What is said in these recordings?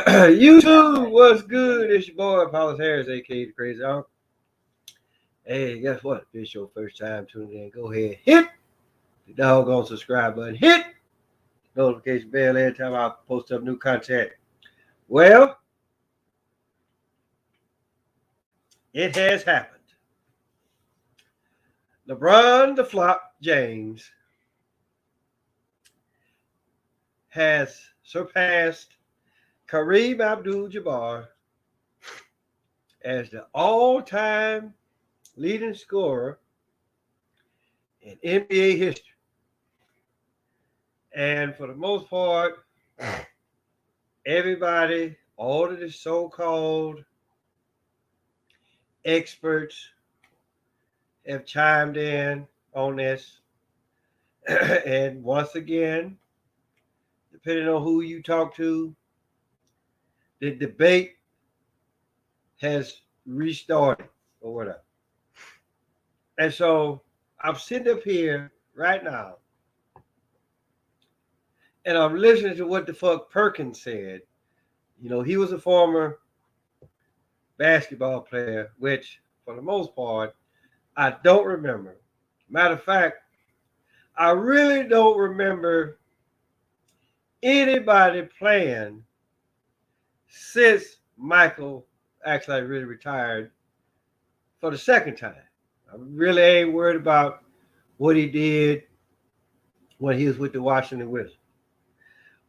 YouTube, what's good? It's your boy, Paulus Harris, aka the Crazy Uncle. Hey, guess what? If it's your first time tuning in, go ahead, hit the doggone subscribe button, hit the notification bell every time I post up new content. Well, it has happened. LeBron the Flop James has surpassed Kareem Abdul-Jabbar as the all-time leading scorer in NBA history. And for the most part, everybody, all of the so-called experts have chimed in on this. And once again, depending on who you talk to, the debate has restarted or whatever. And so I'm sitting up here right now and I'm listening to what the fuck Perkins said. You know, he was a former basketball player, which for the most part, I don't remember. Matter of fact, I really don't remember anybody playing since Michael actually really retired for the second time. I really ain't worried about what he did when he was with the Washington Wizards.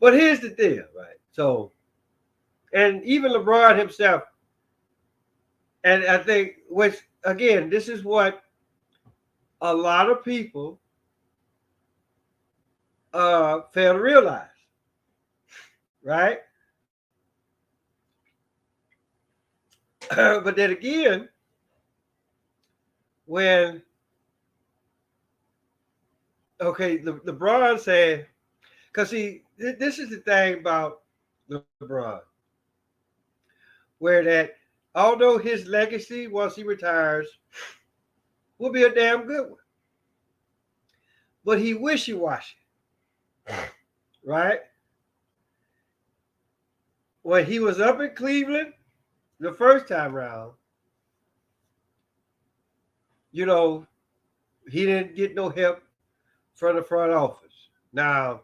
But here's the deal, right? So, and even LeBron himself, and I think, which again, this is what a lot of people fail to realize, right? But then again, when LeBron said, because this is the thing about LeBron, where that although his legacy once he retires will be a damn good one, but he wishy-washy, right? When he was up in Cleveland the first time round, you know, he didn't get no help from the front office. Now,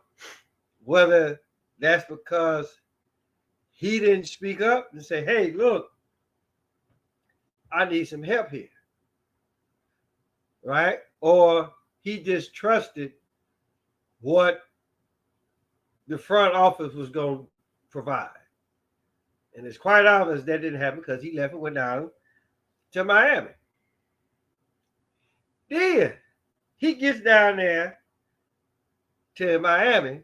whether that's because he didn't speak up and say, hey, look, I need some help here, right? Or he just trusted what the front office was going to provide. And it's quite obvious that didn't happen because he left and went down to Miami. Then he gets down there to Miami.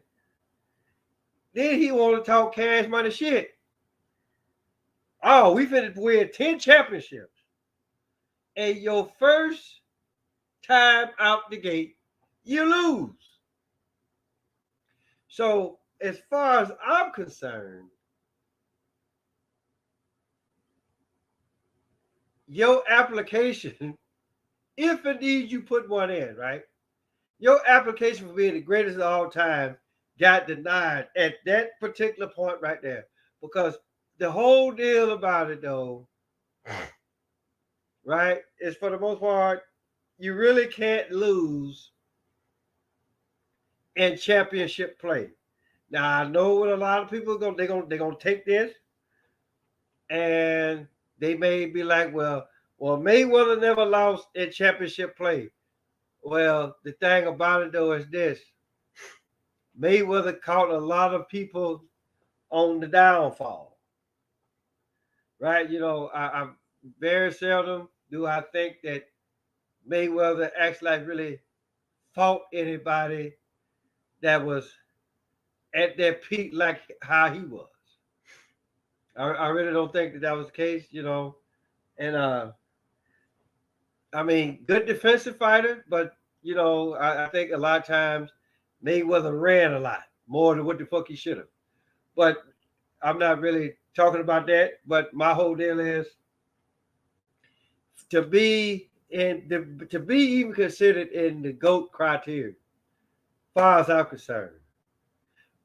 Then he want to talk cash money shit. Oh, we finna win 10 championships. And your first time out the gate, you lose. So as far as I'm concerned, your application, if indeed you put one in, right? Your application for being the greatest of all time got denied at that particular point right there. Because the whole deal about it, though, right, is for the most part, you really can't lose in championship play. Now I know what a lot of people are they're gonna take this and they may be like, well, Mayweather never lost in championship play. Well, the thing about it though is this: Mayweather caught a lot of people on the downfall, right? You know, I very seldom do I think that Mayweather actually like really fought anybody that was at their peak like how he was. I really don't think that was the case, you know. And I mean, good defensive fighter, but you know, I think a lot of times Mayweather ran a lot more than what the fuck he should have. But I'm not really talking about that. But my whole deal is to be to be even considered in the GOAT criteria, as far as I'm concerned.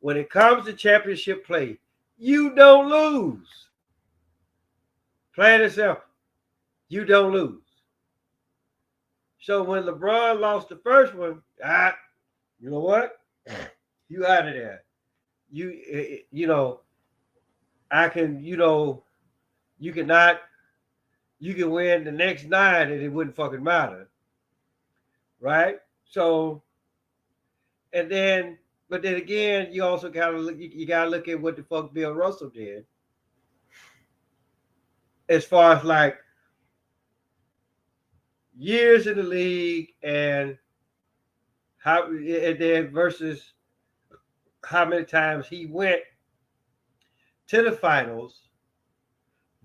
When it comes to championship play, You don't lose. Plain and simple. You don't lose. So when LeBron lost the first one, you know what? You out of there. You know, I can, you cannot, you can win the next nine and it wouldn't fucking matter. Right? So, and then, but then again, you also gotta look, you gotta look at what the fuck Bill Russell did. As far as like years in the league and how, and then versus how many times he went to the finals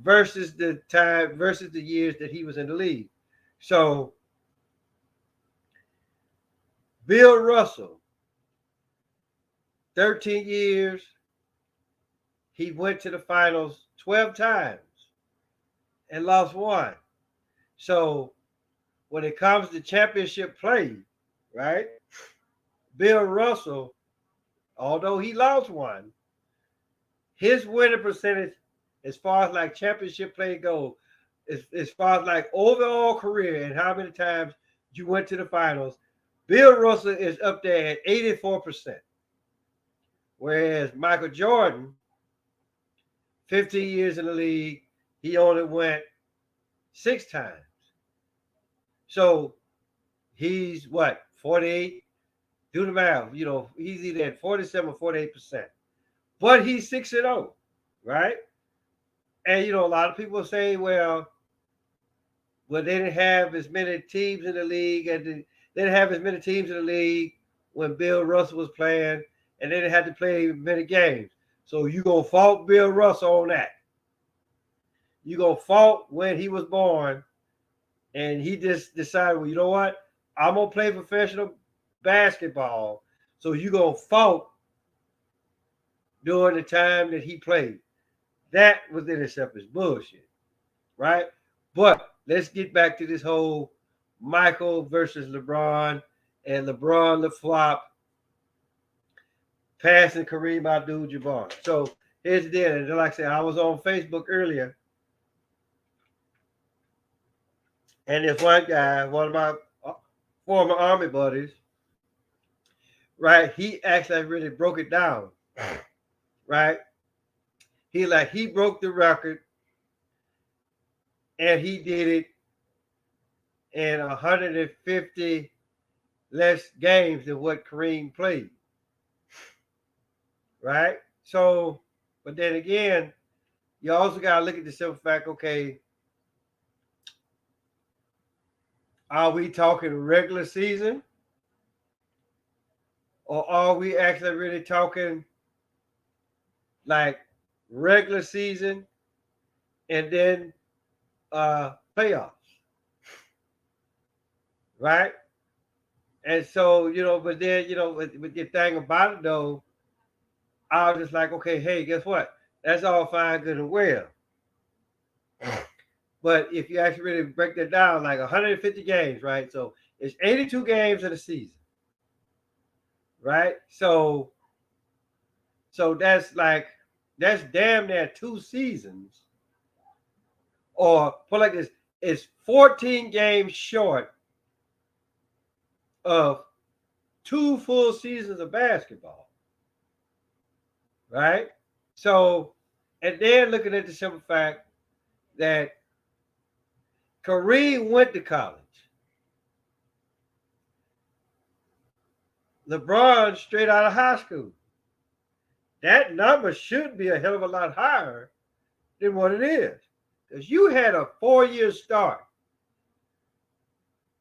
versus the years that he was in the league. So Bill Russell, 13 years, he went to the finals 12 times and lost one. So when it comes to championship play, right? Bill Russell, although he lost one, his winning percentage as far as like championship play goes, as far as like overall career and how many times you went to the finals, Bill Russell is up there at 84%. Whereas Michael Jordan, 15 years in the league, he only went 6 times. So he's what, 48? Do the math. He's either at 47 or 48%. But he's 6-0, right? And a lot of people say, well, they didn't have as many teams in the league, and they didn't have as many teams in the league when Bill Russell was playing, and they didn't have to play many games. So you gonna fault Bill Russell on that? You gonna fault when he was born, and he just decided, well, you know what? I'm gonna play professional basketball. So you gonna fault during the time that he played? That within itself is bullshit, right? But let's get back to this whole Michael versus LeBron and LeBron Le Flop passing Kareem Abdul-Jabbar. So here's the deal. And like I said, I was on Facebook earlier, and this one guy, one of my former Army buddies, right? He actually really broke it down, right? He broke the record, and he did it in 150 less games than what Kareem played. Right? So, but then again, you also got to look at the simple fact, okay, are we talking regular season? Or are we actually really talking like regular season and then playoffs? Right? And so, but then, with the thing about it though, I was just like, okay, hey, guess what? That's all fine, good and well. But if you actually really break that down, like 150 games, right? So it's 82 games in a season, right? So that's damn near 2 seasons. Or put like this, it's 14 games short of 2 full seasons of basketball. Right? So, and then looking at the simple fact that Kareem went to college. LeBron straight out of high school. That number should be a hell of a lot higher than what it is. Because you had a 4-year start.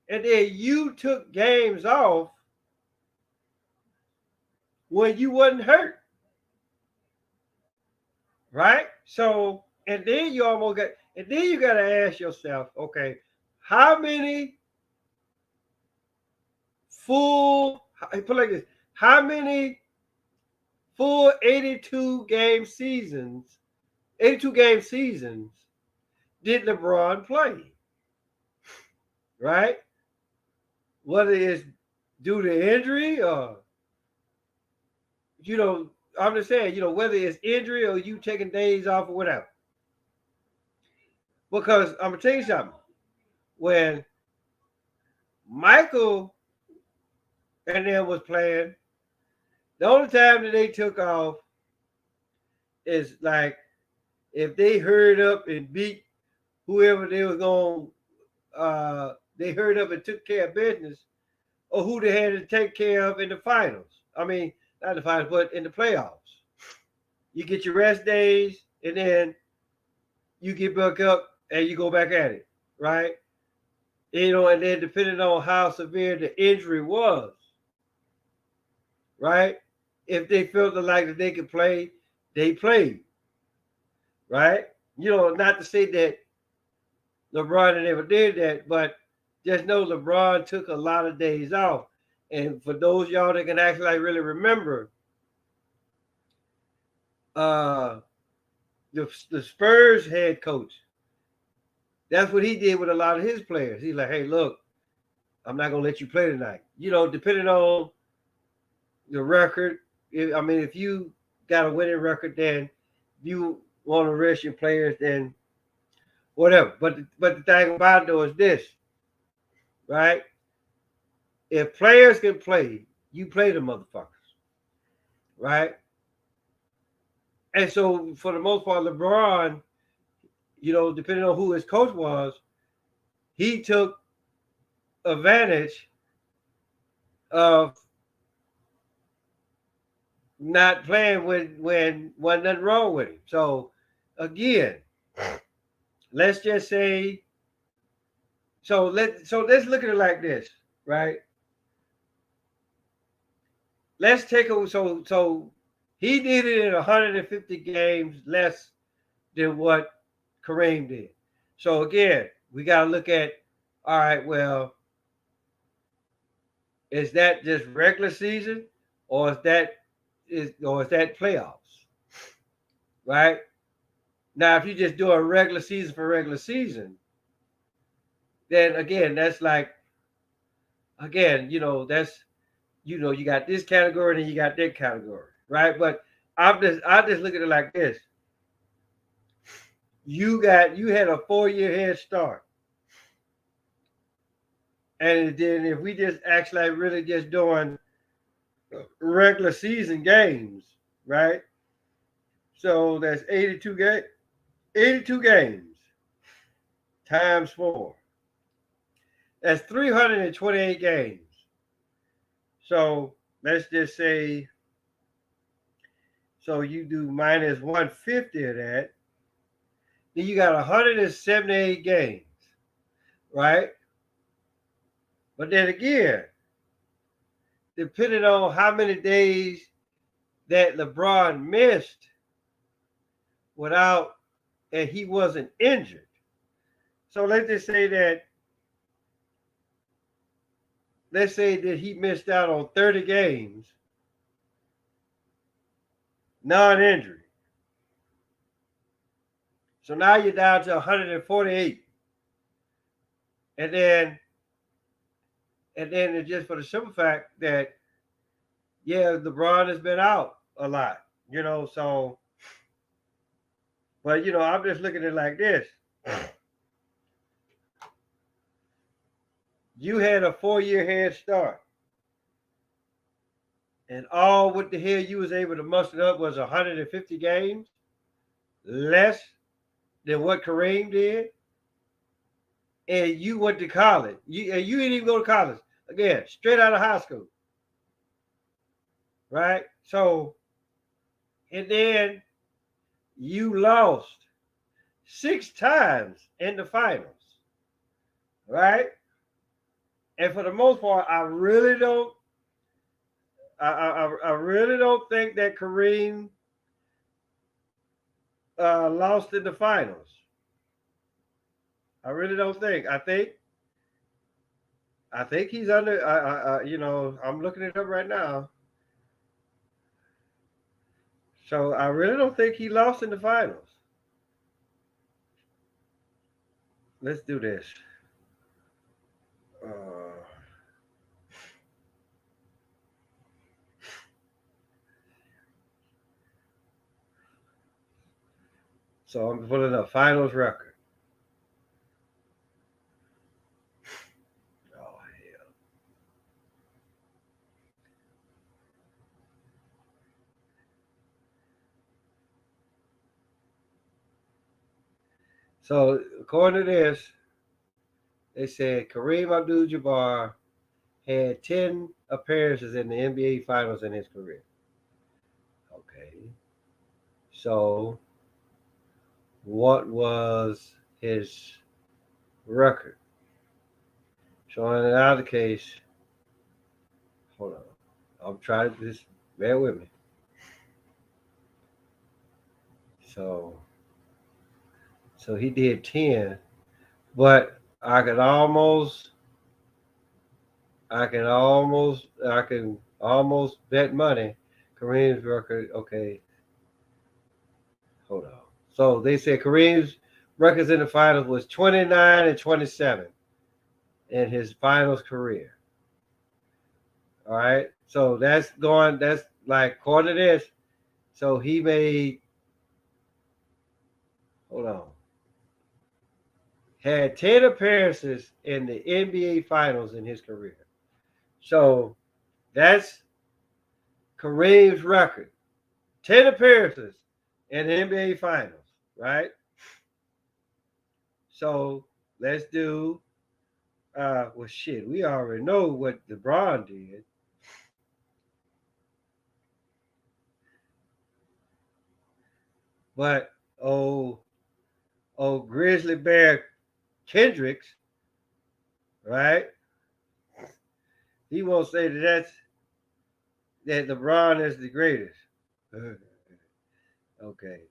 And then you took games off when you wasn't hurt. Right? So, and then you got to ask yourself, okay, how many put like this, how many full 82 game seasons did LeBron play? Right? Whether it's due to injury or, I'm just saying, whether it's injury or you taking days off or whatever. Because I'm gonna tell you something. When Michael and them was playing, the only time that they took off is like if they hurried up and beat whoever they was going. They hurried up and took care of business, or who they had to take care of in the finals. I mean, not the finals, but in the playoffs. You get your rest days, and then you get back up and you go back at it, right? And then depending on how severe the injury was, right? If they felt like that they could play, they played, right? Not to say that LeBron never did that, but just know LeBron took a lot of days off. And for those y'all that can actually like really remember, uh, the Spurs head coach, that's what he did with a lot of his players. He's like, hey, look, I'm not gonna let you play tonight. Depending on the record. If you got a winning record, then you want to rest your players, then whatever. But the thing about it though is this, right? If players can play, you play the motherfuckers, right? And so for the most part, LeBron, depending on who his coach was, he took advantage of not playing when wasn't nothing wrong with him. So again, let's just say let's look at it like this, right? Let's take a so he did it in 150 games less than what Kareem did. So again, we got to look at, all right, well, is that just regular season, or is that playoffs, right? Now, if you just do a regular season for regular season, then again, that's like, again, that's you got this category and you got that category, right? But I just look at it like this: you had a 4-year head start, and then if we just actually really just doing regular season games, right? So that's 82 games times 4. That's 328 games. So let's just say, so you do minus 150 of that, then you got 178 games, right? But then again, depending on how many days that LeBron missed without, and he wasn't injured. So let's say that he missed out on 30 games non-injury. So now you're down to 148. And then it's just for the simple fact that, yeah, LeBron has been out a lot, so but I'm just looking at it like this. You had a 4-year head start. And all what the hell you was able to muster up was 150 games less than what Kareem did. And you went to college. You didn't even go to college. Again, straight out of high school. Right? So, and then you lost 6 times in the finals. Right? And for the most part, I really don't think that Kareem lost in the finals. I really don't think. I think he's under. I'm looking it up right now. So I really don't think he lost in the finals. Let's do this. Uh, So I'm pulling up finals record. Oh hell. So according to this, they said Kareem Abdul-Jabbar had 10 appearances in the NBA Finals in his career. Okay. So what was his record? So in either case, hold on. I'm trying to just bear with me. So he did 10, but I can almost bet money Kareem's record. Okay, hold on. So they said Kareem's records in the finals was 29 and 27 in his finals career. All right. So that's like according to this. So he made, hold on, had 10 appearances in the NBA finals in his career. So that's Kareem's record. 10 appearances in the NBA finals, right? So let's do well shit, we already know what LeBron did. But Grizzly Bear Kendricks, right? He won't say that LeBron is the greatest. Okay,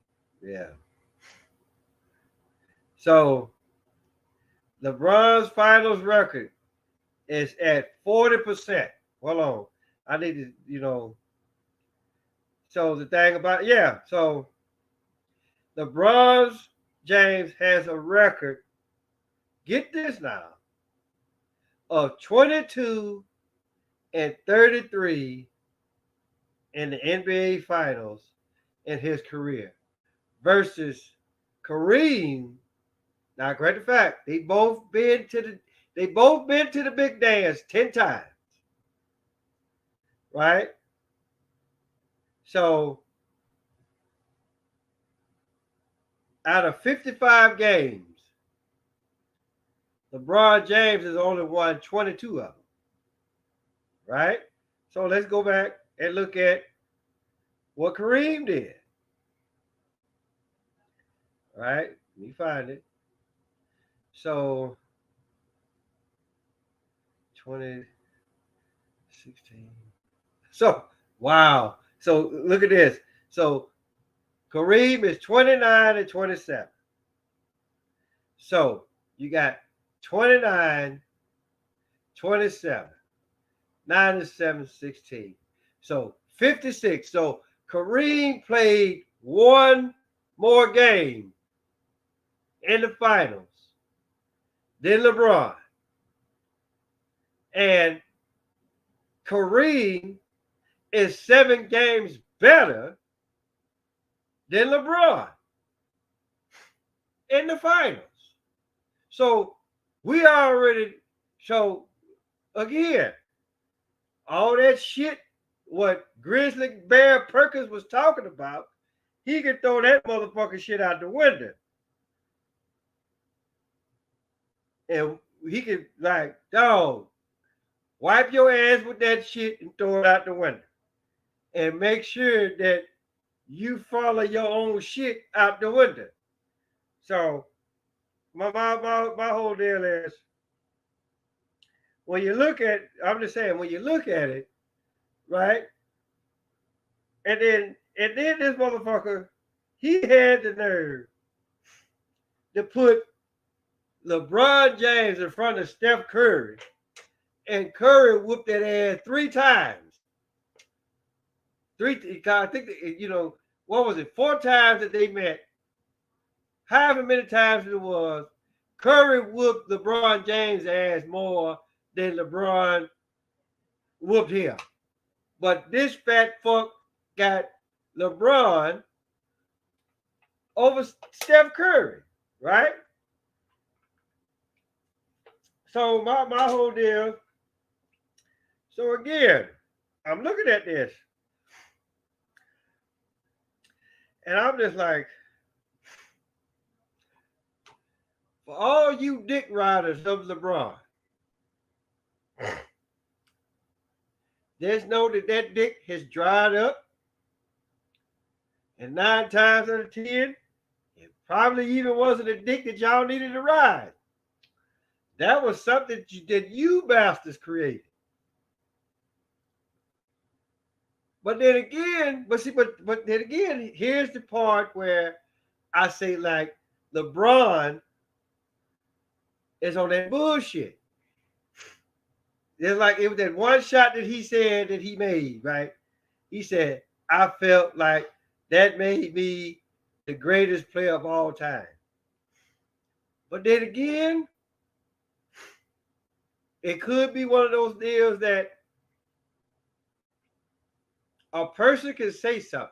yeah. So LeBron's finals record is at 40%. Hold on. I need to, so the thing about, yeah, so LeBron James has a record, get this now, of 22 and 33 in the NBA Finals in his career versus Kareem. Now, great fact, they both been to the big dance 10 times, right? So out of 55 games, LeBron James has only won 22 of them, right? So let's go back and look at what Kareem did, right? Let me find it. So 2016. So wow. So look at this. So Kareem is 29 and 27. So you got 29, 27, 9 and 7, 16. So 56. So Kareem played one more game in the finals than LeBron. And Kareem is 7 games better than LeBron in the finals. So we already, so again, all that shit what Grizzly Bear Perkins was talking about, he could throw that motherfucking shit out the window. And he could like, dog, wipe your ass with that shit and throw it out the window. And make sure that you follow your own shit out the window. So my whole deal is when you look at, I'm just saying, when you look at it, right? And then this motherfucker, he had the nerve to put LeBron James in front of Steph Curry, and Curry whooped that ass 3 times. I think what was it? 4 times that they met. However many times it was, Curry whooped LeBron James' ass more than LeBron whooped him. But this fat fuck got LeBron over Steph Curry, right? So my whole deal. So again, I'm looking at this, and I'm just like, for all you dick riders of LeBron, just know that that dick has dried up, and 9 times out of 10, it probably even wasn't a dick that y'all needed to ride. That was something that you bastards created. But then again, but then again, here's the part where I say like LeBron is on that bullshit. It's like it was that one shot that he said that he made, right? He said, I felt like that made me the greatest player of all time. But then again, it could be one of those deals that a person can say something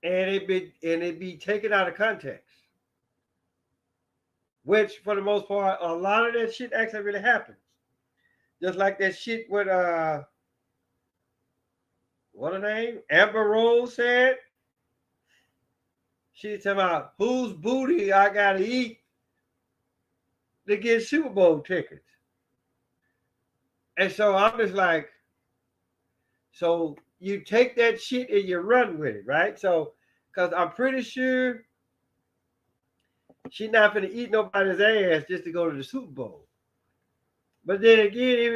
and it be taken out of context. Which for the most part, a lot of that shit actually really happens. Just like that shit with what her name? Amber Rose said. She's talking about whose booty I gotta eat to get Super Bowl tickets. And so I'm just like, so you take that shit and you run with it, right? So, because I'm pretty sure she's not gonna eat nobody's ass just to go to the Super Bowl. But then again, if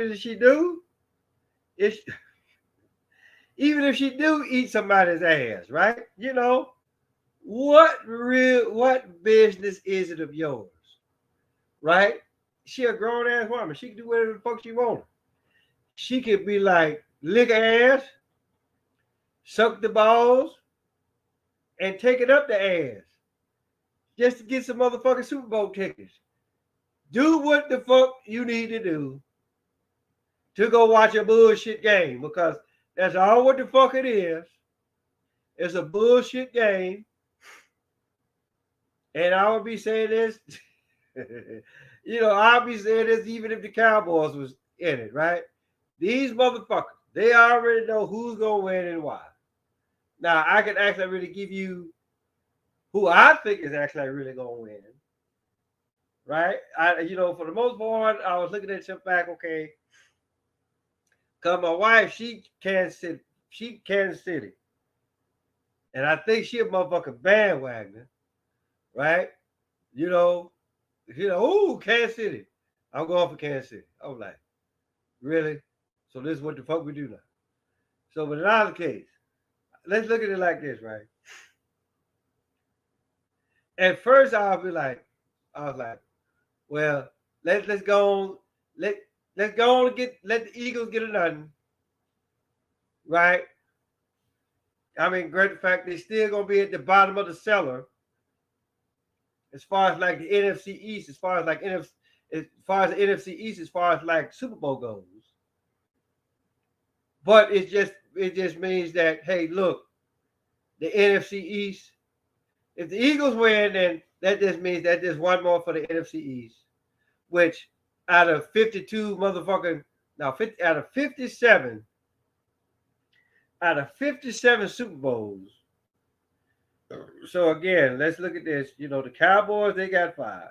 even if she do eat somebody's ass, right? What business is it of yours, right? She a grown ass woman. She can do whatever the fuck she wants. She could be like lick ass, suck the balls, and take it up the ass just to get some motherfucking Super Bowl tickets. Do what the fuck you need to do to go watch a bullshit game because that's all what the fuck it is. It's a bullshit game. And I would be saying this, I'll be saying this even if the Cowboys was in it, right? These motherfuckers, they already know who's going to win and why. Now, I can actually really give you who I think is actually really going to win, right? For the most part, I was looking at some back, okay, because my wife, she Kansas City. And I think she a motherfucking bandwagoner, right? Ooh, Kansas City. I'm going for Kansas City. I was like, really? So this is what the fuck we do now. So, but in either case, let's look at it like this, right? At first, I was like, well, let's go on, let's go on and let the Eagles get a nothing, right? I mean, great fact they're still gonna be at the bottom of the cellar as far as like the NFC East, as far as the NFC East, as far as like Super Bowl goes. But it just means that hey, look, the NFC East. If the Eagles win, then that just means that there's one more for the NFC East, which out of 52 motherfucking now 50 out of 57 Super Bowls. So again, let's look at this. The Cowboys, they got 5.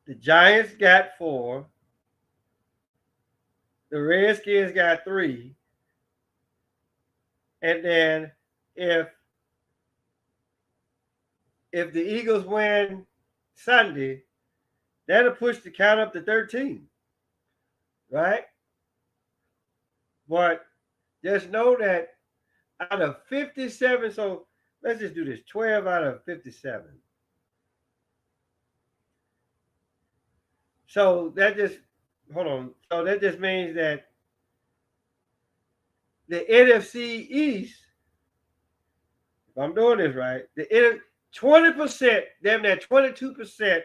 The Giants got 4. The Redskins got 3. And then if the Eagles win Sunday, that'll push the count up to 13. Right? But just know that out of 57, so let's just do this 12 out of 57. So that just, hold on. So that just means that the NFC East, if I'm doing this right, the 20%, damn near 22%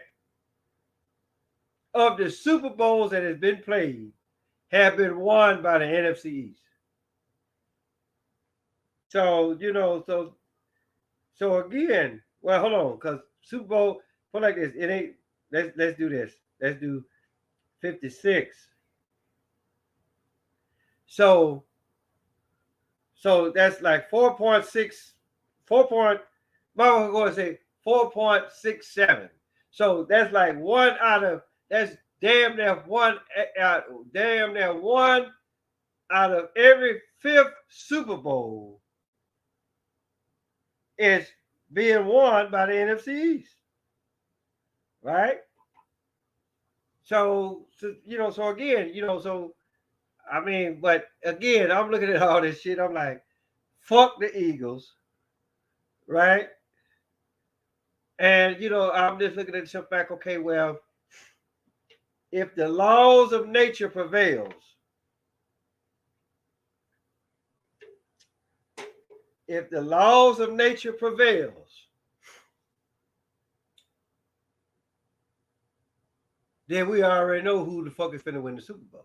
of the Super Bowls that has been played have been won by the NFC East. So so again, well, hold on, because Super Bowl put like this. It ain't. Let's do this. Let's do 56. So that's like 4.6, 4 point. I'm going to say 4.67. So that's like one out of that's damn near one out of every fifth Super Bowl is being won by the NFC East, right? So again, so I mean, but again, I'm looking at all this shit. I'm like, fuck the Eagles, right? And I'm just looking at some fact. Okay, well, if the laws of nature prevails, if the laws of nature prevails, then we already know who the fuck is finna win the Super Bowl.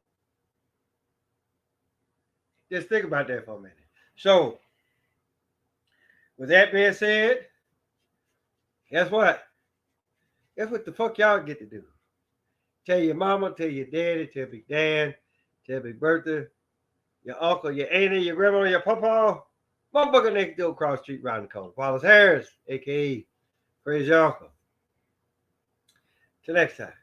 Just think about that for a minute. So, with that being said, guess what? Guess what the fuck y'all get to do? Tell your mama, tell your daddy, tell Big Dan, tell Big Bertha, your uncle, your auntie, your grandma, your papa. Motherfucker next door across the street round the corner. Wallace Harris, aka Crazy Uncle. Till next time.